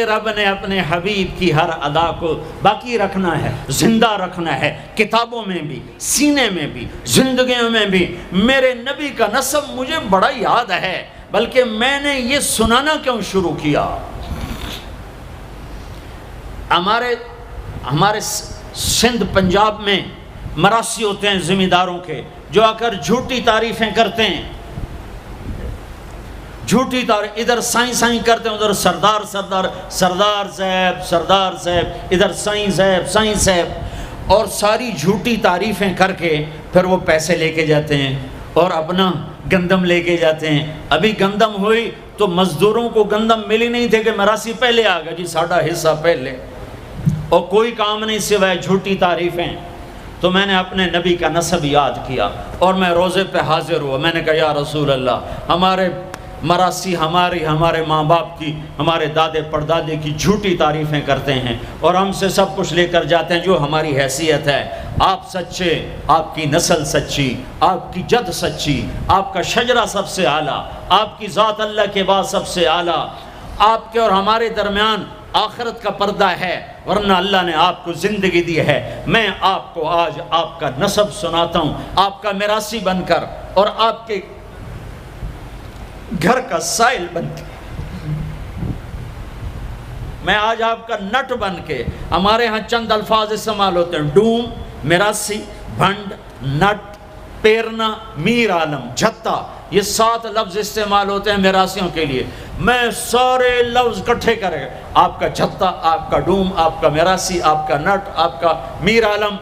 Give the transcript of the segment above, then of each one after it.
رب نے اپنے حبیب کی ہر ادا کو باقی رکھنا ہے، زندہ رکھنا ہے، کتابوں میں بھی، سینے میں بھی، زندگیوں میں بھی۔ میرے نبی کا نسب مجھے بڑا یاد ہے، بلکہ میں نے یہ سنانا کیوں شروع کیا؟ ہمارے سندھ پنجاب میں مراسی ہوتے ہیں زمینداروں کے، جو آ کر جھوٹی تعریفیں کرتے ہیں، جھوٹی تعریف، ادھر سائیں سائیں کرتے ہیں، ادھر سردار صاحب، ادھر سائیں صاحب، اور ساری جھوٹی تعریفیں کر کے پھر وہ پیسے لے کے جاتے ہیں اور اپنا گندم لے کے جاتے ہیں۔ ابھی گندم ہوئی تو مزدوروں کو گندم ملی نہیں تھے کہ مراسی پہلے آ گیا، جی ساڑھا حصہ پہلے، اور کوئی کام نہیں سوائے جھوٹی تعریفیں۔ تو میں نے اپنے نبی کا نسب یاد کیا اور میں روزے پہ حاضر ہوا۔ میں نے کہا یا رسول اللہ، ہمارے مراسی ہمارے ماں باپ کی، ہمارے دادے پردادے کی جھوٹی تعریفیں کرتے ہیں اور ہم سے سب کچھ لے کر جاتے ہیں جو ہماری حیثیت ہے۔ آپ سچے، آپ کی نسل سچی، آپ کی جد سچی، آپ کا شجرہ سب سے اعلیٰ، آپ کی ذات اللہ کے بعد سب سے اعلیٰ، آپ کے اور ہمارے درمیان آخرت کا پردہ ہے، ورنہ اللہ نے آپ کو زندگی دی ہے۔ میں آپ کو آج آپ کا نسب سناتا ہوں، آپ کا میراثی بن کر اور آپ کے گھر کا سائل بن کے، میں آج آپ کا نٹ بن کے۔ ہمارے ہاں چند الفاظ استعمال ہوتے ہیں، ڈوم، میراثی، بھنڈ، نٹ، پیرنا، میر عالم، جھتا، یہ 7 لفظ استعمال ہوتے ہیں میراثیوں کے لیے۔ میں سارے لفظ اکٹھے کرے، آپ کا جھتا، آپ کا ڈوم، آپ کا میراثی، آپ کا نٹ، آپ کا میر عالم،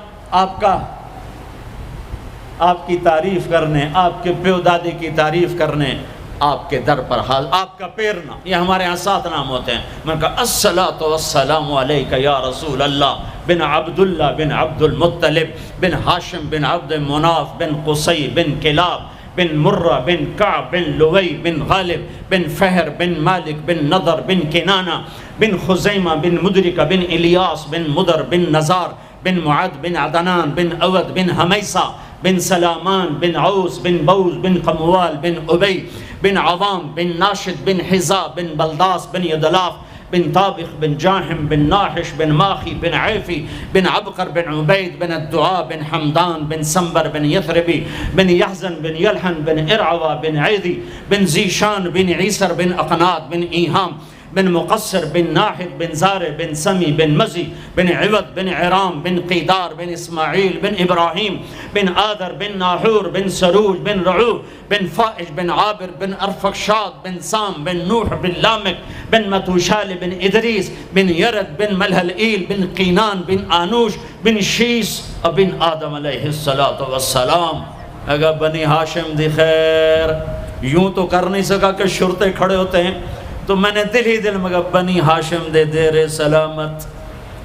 آپ کی تعریف کرنے، آپ کے پیو دادی کی تعریف کرنے آپ کے در پر حاضر۔ آپ کا پیرنا، یہ ہمارے ہاں 7 نام ہوتے ہیں۔ میں نے کہا الصلاۃ والسلام علیک یا رسول اللہ بن عبداللہ بن عبد المطلب بن ہاشم بن عبد مناف بن قصی بن کلاب بن مرہ بن کعب بن لوی بن غالب بن فہر بن مالک بن نضر بن کنانہ بن خزیمہ بن مدرکہ بن الیاس بن مدر بن نزار بن معد بن عدنان بن عود بن حمیسہ بن سلامان بن عوس بن بوز بن قموال بن ابی بن عوام بن ناشد بن حزا بن بلداس بن یدلاف بن طابخ بن جاحم بن ناحش بن ماخی بن عیفی بن عبقر بن عبید بن الدعاء بن حمدان بن سنبر بن یثربی بن یحزن بن یلحن بن ارعوہ بن عیدی بن زیشان بن عیسر بن اقنات بن ایہام بن مقصر بن ناحر بن زارع بن سمی بن مزی بن عوض بن عرام بن قیدار بن اسماعیل بن ابراہیم بن آدر بن ناحور بن سروج بن رعو بن فائش بن عابر بن ارفقشاد بن سام بن نوح بن لامک بن متوشال بن ادریس بن یرد بن ملحلئیل بن قینان بن آنوش بن شیس بن آدم علیہ السلام۔ اگر بنی ہاشم دی خیر، یوں تو کر نہیں سکا کہ شرطے کھڑے ہوتے ہیں، تو میں نے دل ہی دل میں کہا بنی ہاشم دے دیر سلامت،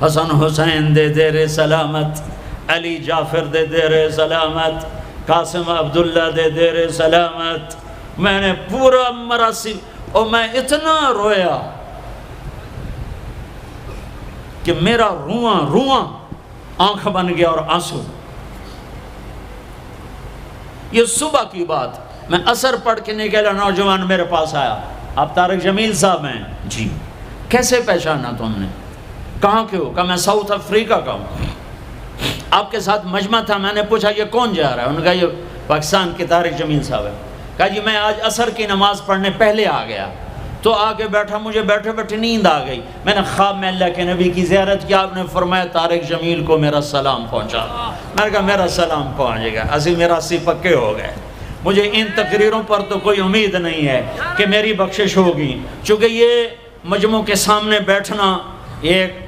حسن حسین دے دیر سلامت، علی جعفر دے دیر سلامت، قاسم عبداللہ دے دیر سلامت۔ میں نے پورا مراسی، اور میں اتنا رویا کہ میرا رواں آنکھ بن گیا اور آنسو۔ یہ صبح کی بات، میں عصر پڑھ کے نکلا، نوجوان میرے پاس آیا، آپ طارق جمیل صاحب ہیں؟ جی۔ کیسے پہچانا تم نے؟ کہاں کے ہو؟ کہا میں ساؤتھ افریقہ کا ہوں۔ آپ کے ساتھ مجمع تھا، میں نے پوچھا یہ کون جا رہا ہے؟ انہوں نے کہا یہ پاکستان کے طارق جمیل صاحب ہے۔ کہا جی میں آج عصر کی نماز پڑھنے پہلے آ گیا، تو آ کے بیٹھا، مجھے بیٹھے بیٹھے نیند آ گئی، میں نے خواب میں اللہ کے نبی کی زیارت کیا، آپ نے فرمایا طارق جمیل کو میرا سلام پہنچا۔ میں نے کہا میرا سلام پہنچے گا، اسی میراثی پکے ہو گئے۔ مجھے ان تقریروں پر تو کوئی امید نہیں ہے کہ میری بخشش ہوگی، چونکہ یہ مجموع کے سامنے بیٹھنا،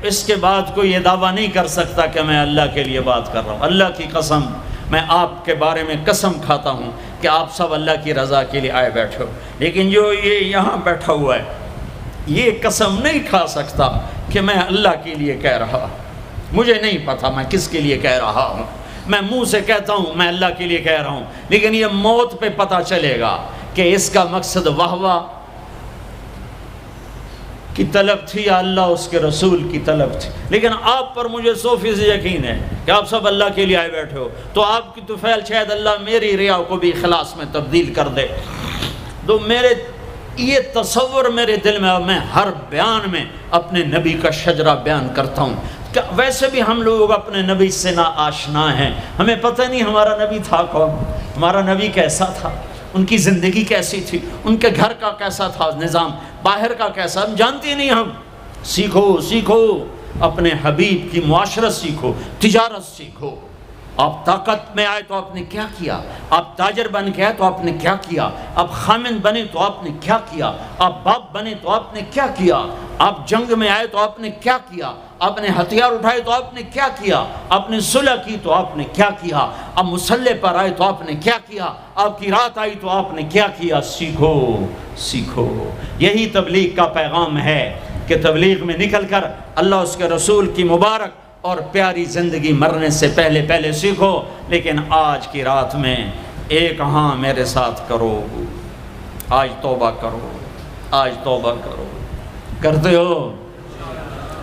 اس کے بعد کوئی یہ دعویٰ نہیں کر سکتا کہ میں اللہ کے لیے بات کر رہا ہوں۔ اللہ کی قسم، میں آپ کے بارے میں قسم کھاتا ہوں کہ آپ سب اللہ کی رضا کے لیے آئے بیٹھے ہو، لیکن جو یہ یہاں بیٹھا ہوا ہے یہ قسم نہیں کھا سکتا کہ میں اللہ کے لیے کہہ رہا، مجھے نہیں پتا میں کس کے لیے کہہ رہا ہوں، میں منہ سے کہتا ہوں میں اللہ کے لیے کہہ رہا ہوں، لیکن یہ موت پہ پتہ چلے گا کہ اس کا مقصد واہ کی طلب تھی یا اللہ اس کے رسول کی طلب تھی۔ لیکن آپ پر مجھے 100% یقین ہے کہ آپ سب اللہ کے لیے آئے بیٹھے ہو، تو آپ کی طفیل شاید اللہ میری ریا کو بھی اخلاص میں تبدیل کر دے۔ تو میرے یہ تصور میرے دل میں، اور میں ہر بیان میں اپنے نبی کا شجرہ بیان کرتا ہوں کہ ویسے بھی ہم لوگ اپنے نبی سے نا آشنا ہیں، ہمیں پتہ نہیں ہمارا نبی تھا کون، ہمارا نبی کیسا تھا، ان کی زندگی کیسی تھی، ان کے گھر کا کیسا تھا نظام، باہر کا کیسا، ہم جانتے نہیں۔ ہم سیکھو اپنے حبیب کی معاشرت سیکھو، تجارت سیکھو۔ آپ طاقت میں آئے تو آپ نے کیا کیا، آپ تاجر بن کے آئے تو آپ نے کیا کیا، آپ خامن بنے تو آپ نے کیا کیا، آپ باپ بنے تو آپ نے کیا کیا، آپ جنگ میں آئے تو آپ نے کیا کیا، آپ نے ہتھیار اٹھائے تو آپ نے کیا کیا، آپ نے صلح کی تو آپ نے کیا کیا، آپ مسلح پر آئے تو آپ نے کیا کیا، آپ کی رات آئی تو آپ نے کیا کیا۔ سیکھو۔ یہی تبلیغ کا پیغام ہے کہ تبلیغ میں نکل کر اللہ اس کے رسول کی مبارک اور پیاری زندگی مرنے سے پہلے سیکھو۔ لیکن آج کی رات میں ایک ہاں میرے ساتھ کرو، آج توبہ کرو۔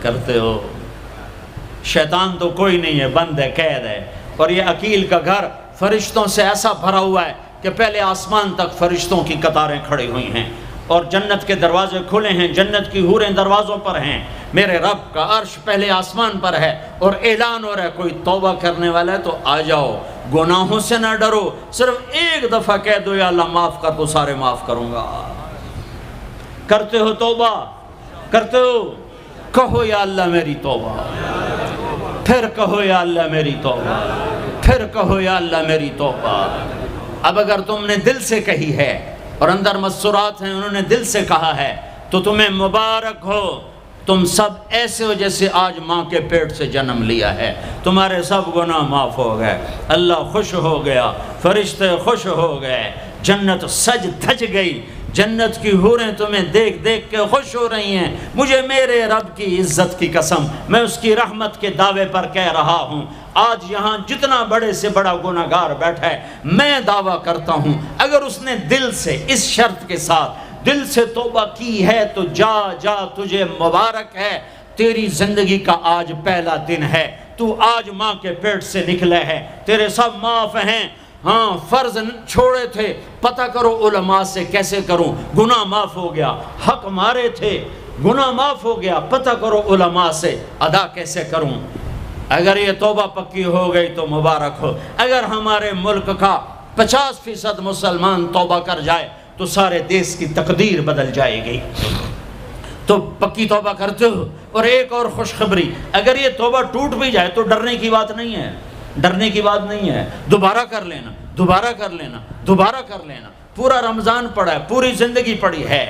کرتے ہو۔ شیطان تو کوئی نہیں ہے، بند ہے، قید ہے، اور یہ عقیل کا گھر فرشتوں سے ایسا بھرا ہوا ہے کہ پہلے آسمان تک فرشتوں کی قطاریں کھڑی ہوئی ہیں، اور جنت کے دروازے کھلے ہیں، جنت کی حوریں دروازوں پر ہیں، میرے رب کا عرش پہلے آسمان پر ہے، اور اعلان ہو رہا ہے کوئی توبہ کرنے والا ہے تو آ جاؤ، گناہوں سے نہ ڈرو، صرف ایک دفعہ کہہ دو یا اللہ معاف کر تو سارے معاف کروں گا۔ کرتے ہو توبہ؟ کرتے ہو؟ کہو یا اللہ میری توبہ، پھر کہو یا اللہ میری توبہ، پھر کہو یا اللہ میری توبہ۔ اب اگر تم نے دل سے کہی ہے اور اندر مسرات ہیں، انہوں نے دل سے کہا ہے، تو تمہیں مبارک ہو، تم سب ایسے ہو جیسے آج ماں کے پیٹ سے جنم لیا ہے، تمہارے سب گناہ معاف ہو گئے، اللہ خوش ہو گیا، فرشتے خوش ہو گئے، جنت سج دھج گئی، جنت کی حوریں تمہیں دیکھ کے خوش ہو رہی ہیں۔ مجھے میرے رب کی عزت کی قسم، میں اس کی رحمت کے دعوے پر کہہ رہا ہوں، آج یہاں جتنا بڑے سے بڑا گناہگار بیٹھا ہے، میں دعویٰ کرتا ہوں اگر اس نے دل سے اس شرط کے ساتھ دل سے توبہ کی ہے تو جا تجھے مبارک ہے، تیری زندگی کا آج پہلا دن ہے، تو آج ماں کے پیٹ سے نکلے ہے، تیرے سب معاف ہیں۔ ہاں فرض چھوڑے تھے، پتہ کرو علماء سے کیسے کروں، گناہ معاف ہو گیا، حق مارے تھے، گناہ معاف ہو گیا، پتہ کرو علماء سے ادا کیسے کروں۔ اگر یہ توبہ پکی ہو گئی تو مبارک ہو۔ اگر ہمارے ملک کا 50% مسلمان توبہ کر جائے تو سارے دیش کی تقدیر بدل جائے گی۔ تو پکی توبہ کرتے ہو۔ اور ایک اور خوشخبری، اگر یہ توبہ ٹوٹ بھی جائے تو ڈرنے کی بات نہیں ہے، ڈرنے کی بات نہیں ہے، دوبارہ کر لینا، دوبارہ کر لینا، دوبارہ کر لینا۔ پورا رمضان پڑا ہے، پوری زندگی پڑی ہے،